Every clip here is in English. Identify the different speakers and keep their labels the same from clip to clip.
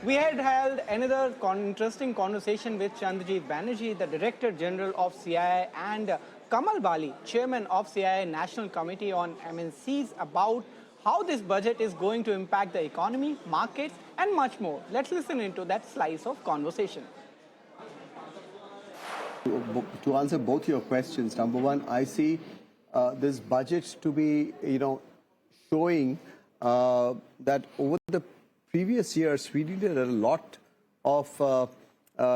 Speaker 1: We had held another interesting conversation with Chandrajit Banerjee, the Director General of CII, and Kamal Bali, Chairman of CII National Committee on MNCs, about how this budget is going to impact the economy, markets, and much more. Let's listen into that slice of conversation.
Speaker 2: To answer both your questions, number one, I see this budget to be, showing that over the previous years, we did a lot of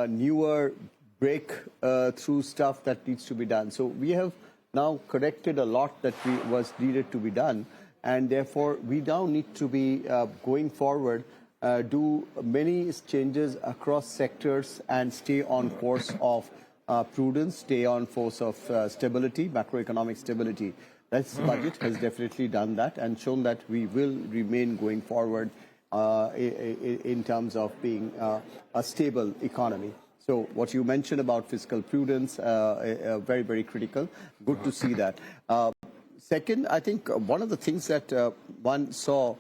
Speaker 2: newer breakthrough stuff that needs to be done. So we have now corrected a lot that was needed to be done, and therefore we now need to be going forward, do many changes across sectors and stay on course of prudence, stay on course of stability, macroeconomic stability. This budget has definitely done that and shown that we will remain going forward in terms of being a stable economy. So what you mentioned about fiscal prudence, very, very critical. Good to see that. Second, I think one of the things that one saw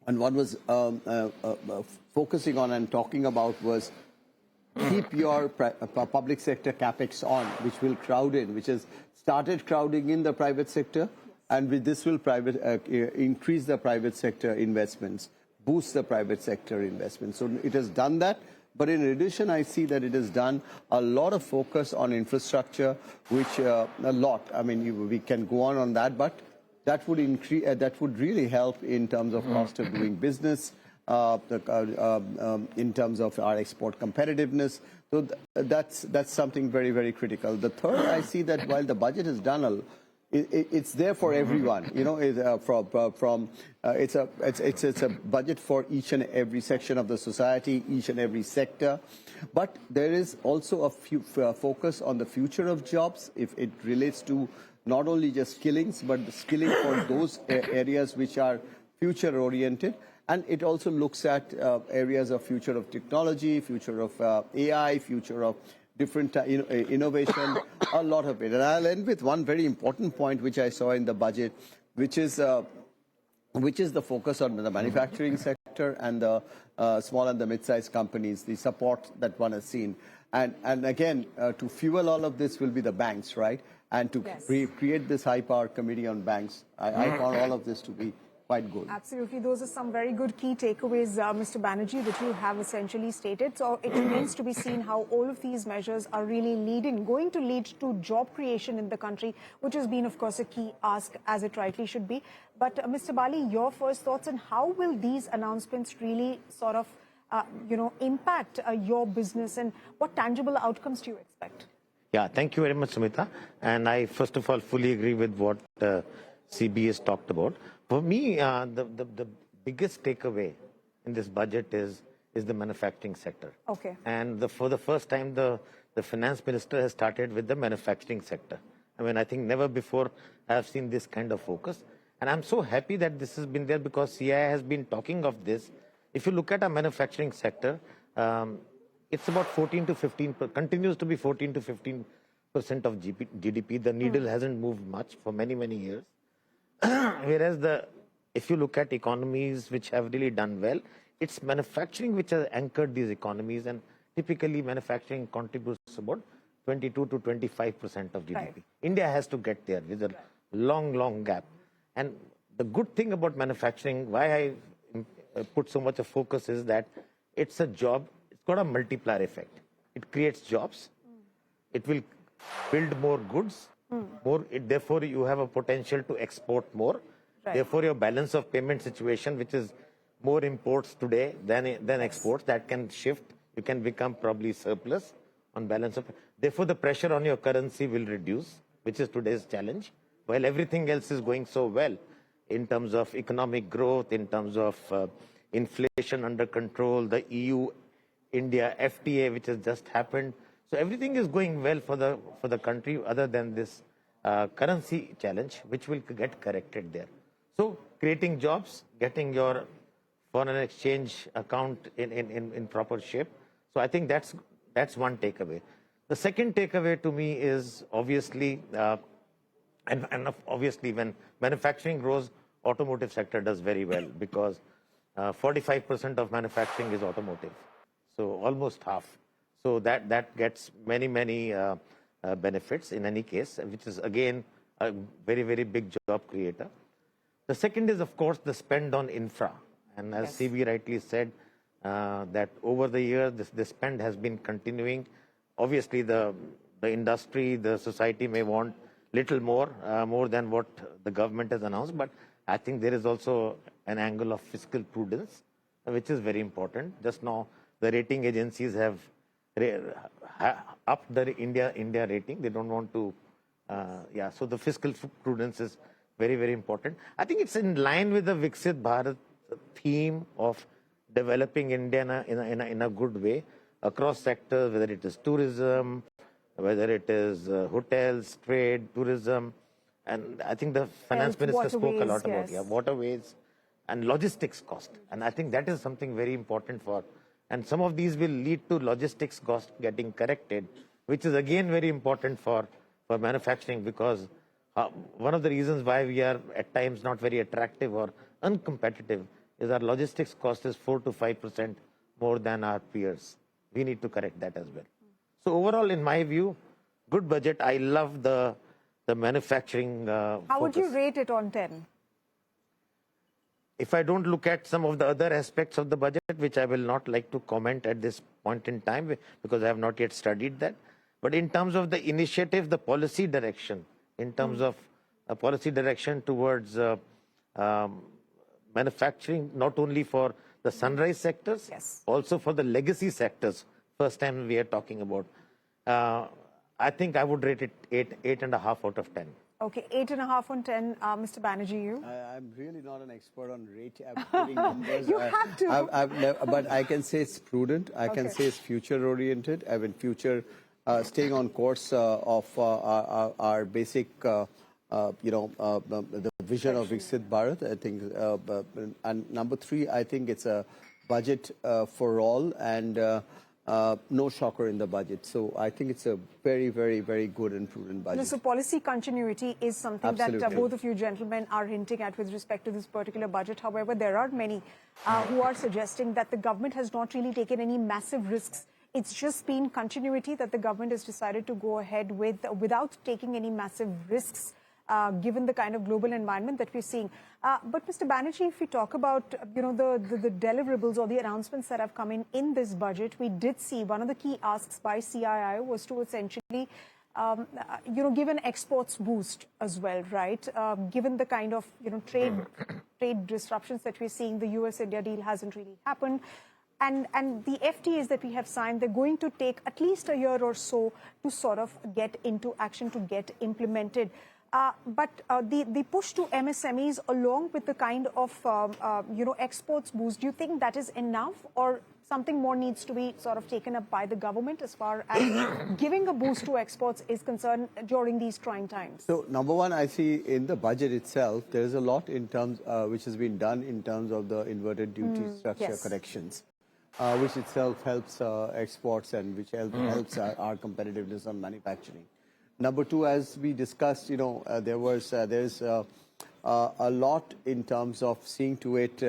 Speaker 2: and one was focusing on and talking about was keep your public sector capex on, which will crowd in, which has started crowding in the private sector, and with this will increase the private sector investments, boost the private sector investments. So it has done that. But in addition, I see that it has done a lot of focus on infrastructure, which we can go on that, but that would increase, that would really help in terms of cost of doing business, in terms of our export competitiveness. So that's something very, very critical. The third, I see that while the budget is done, it's there for everyone. It's a budget for each and every section of the society, each and every sector. But there is also a focus on the future of jobs, if it relates to not only just skillings, but the skilling for those areas which are future-oriented. And it also looks at areas of future of technology, future of AI, future of different innovation, a lot of it. And I'll end with one very important point which I saw in the budget, which is the focus on the manufacturing sector and the small and the mid-sized companies, the support that one has seen. And again, to fuel all of this will be the banks, right? And to create this high-power committee on banks, I found all of this to be quite good.
Speaker 3: Absolutely. Those are some very good key takeaways, Mr. Banerjee, that you have essentially stated. So it remains to be seen how all of these measures are really going to lead to job creation in the country, which has been, of course, a key ask, as it rightly should be. But Mr. Bali, your first thoughts on how will these announcements really sort of, impact your business, and what tangible outcomes do you expect?
Speaker 4: Yeah, thank you very much, Sumita. And I, first of all, fully agree with what CB has talked about. For me, the biggest takeaway in this budget is the manufacturing sector.
Speaker 3: Okay.
Speaker 4: And for the first time, the finance minister has started with the manufacturing sector. I mean, I think never before I have seen this kind of focus. And I'm so happy that this has been there, because CII has been talking of this. If you look at our manufacturing sector, it's about 14 to 15, continues to be 14 to 15% of GDP. The needle hasn't moved much for many, many years. Whereas if you look at economies which have really done well, it's manufacturing which has anchored these economies, and typically manufacturing contributes about 22 to 25% of GDP. Right. India has to get there with a long gap. And the good thing about manufacturing, why I put so much of focus, is that it's a job, it's got a multiplier effect. It creates jobs, it will build more goods, therefore you have a potential to export more. Right. Therefore your balance of payment situation, which is more imports today than exports, that can shift. You can become probably surplus on balance of. Therefore the pressure on your currency will reduce, which is today's challenge. While everything else is going so well in terms of economic growth, in terms of inflation under control, the EU-India FTA, which has just happened. So everything is going well for the country, other than this currency challenge, which will get corrected there. So creating jobs, getting your foreign exchange account in proper shape. So I think that's one takeaway. The second takeaway to me is obviously, and obviously when manufacturing grows, automotive sector does very well, because 45% of manufacturing is automotive, so almost half. So that gets many benefits in any case, which is again a very big job creator. The second is, of course, the spend on infra. And as CB rightly said, that over the years, this spend has been continuing. Obviously, the industry, the society may want little more than what the government has announced. But I think there is also an angle of fiscal prudence, which is very important. Just now, the rating agencies have upped the India rating. They don't want to, so the fiscal prudence is very important. I think it's in line with the Viksit Bharat theme of developing India in a good way across sectors, whether it is tourism, whether it is hotels, trade, tourism, and I think the finance minister spoke a lot about waterways and logistics cost. And I think that is something very important and some of these will lead to logistics cost getting corrected, which is again very important for manufacturing, because one of the reasons why we are at times not very attractive or uncompetitive is our logistics cost is 4 to 5% more than our peers. We need to correct that as well. So overall, in my view, good budget. I love the manufacturing
Speaker 3: How would you rate it on 10?
Speaker 4: If I don't look at some of the other aspects of the budget, which I will not like to comment at this point in time because I have not yet studied that, but in terms of the initiative, the policy direction, in terms of a policy direction towards manufacturing, not only for the sunrise sectors, also for the legacy sectors, first time we are talking about, I think I would rate it 8.5 out of 10.
Speaker 3: Okay, 8.5 on 10. Mr. Banerjee, you?
Speaker 2: I'm really not an expert on rating numbers.
Speaker 3: You have to.
Speaker 2: But I can say it's prudent. I can say it's future-oriented. I mean, staying on course of our basic, the vision of Viksit Bharat. I think, and number 3, I think it's a budget for all and no shocker in the budget. So I think it's a very good and prudent budget.
Speaker 3: So policy continuity is something that both of you gentlemen are hinting at with respect to this particular budget. However, there are many who are suggesting that the government has not really taken any massive risks. It's just been continuity that the government has decided to go ahead with without taking any massive risks, given the kind of global environment that we're seeing. But Mr. Banerjee, if we talk about the deliverables or the announcements that have come in this budget, we did see one of the key asks by CII was to essentially give an exports boost as well, right? Given the kind of trade disruptions that we're seeing, the US-India deal hasn't really happened. And the FTAs that we have signed, they're going to take at least a year or so to sort of get into action, to get implemented. But the push to MSMEs along with the kind of, exports boost, do you think that is enough, or something more needs to be sort of taken up by the government as far as giving a boost to exports is concerned during these trying times? So,
Speaker 2: number one, I see in the budget itself, there is a lot in terms, which has been done in terms of the inverted duty structure corrections, which itself helps exports and which helps our competitiveness on manufacturing. Number 2, as we discussed, there's a lot in terms of seeing to it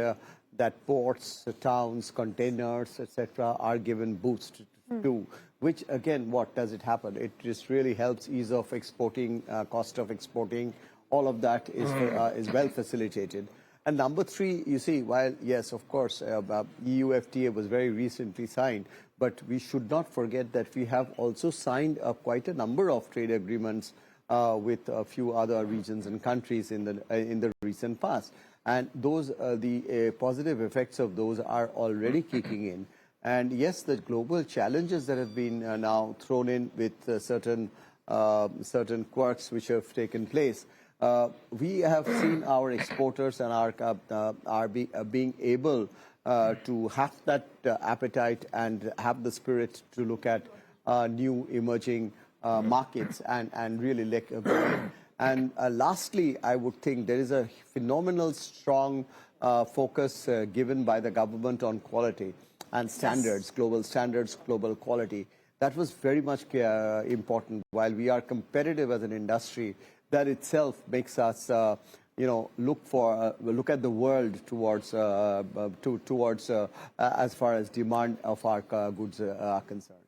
Speaker 2: that ports, towns, containers, etc., are given boost to. Which again, what does it happen? It just really helps ease of exporting, cost of exporting. All of that is well facilitated. And number 3, you see, while yes, of course, EU FTA was very recently signed, but we should not forget that we have also signed quite a number of trade agreements with a few other regions and countries in the recent past. And those, the positive effects of those are already kicking in. And yes, the global challenges that have been now thrown in with certain quirks which have taken place. We have seen our exporters and being able to have that appetite and have the spirit to look at new emerging markets and really go in. And lastly, I would think there is a phenomenal strong focus given by the government on quality and standards, global standards, global quality. That was very much important. While we are competitive as an industry, that itself makes us look at the world towards as far as demand of our goods are concerned.